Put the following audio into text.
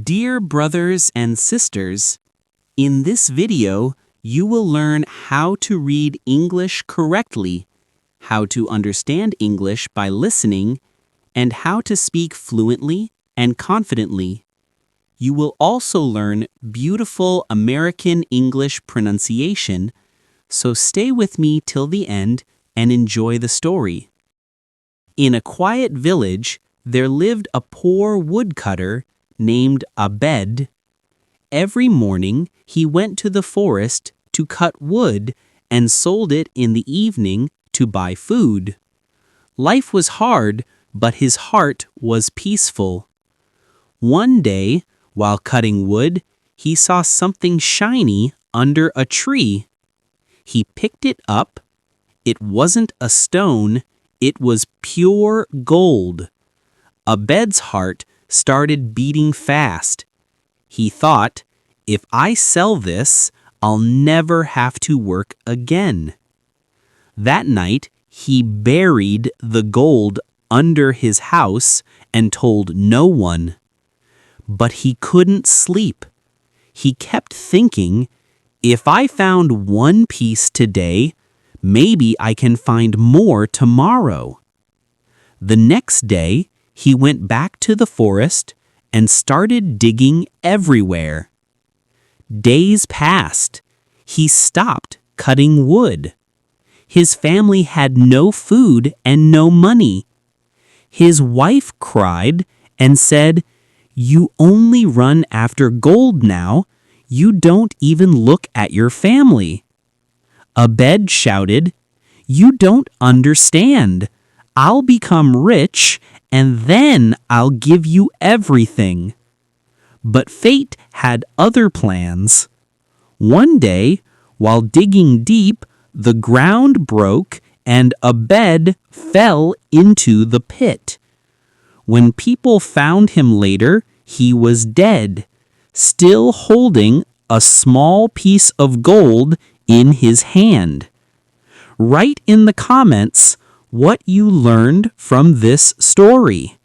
Dear brothers and sisters, in this video, you will learn how to read English correctly, how to understand English by listening, and how to speak fluently and confidently. You will also learn beautiful American English pronunciation, so stay with me till the end and enjoy the story. In a quiet village, there lived a poor woodcutter named Abed. Every morning, he went to the forest to cut wood and sold it in the evening to buy food. Life was hard, but his heart was peaceful. One day, while cutting wood, he saw something shiny under a tree. He picked it up. It wasn't a stone, it was pure gold. Abed's heart started beating fast. He thought, if I sell this, I'll never have to work again. That night, he buried the gold under his house and told no one. But he couldn't sleep. He kept thinking, if I found one piece today, maybe I can find more tomorrow. The next day, he went back to the forest and started digging everywhere. Days passed. He stopped cutting wood. His family had no food and no money. His wife cried and said, "You only run after gold now. You don't even look at your family." Abed shouted, "You don't understand. I'll become rich and then I'll give you everything." But fate had other plans. One day, while digging deep, the ground broke and Abed fell into the pit. When people found him later, he was dead, still holding a small piece of gold in his hand. Write in the comments what you learned from this story.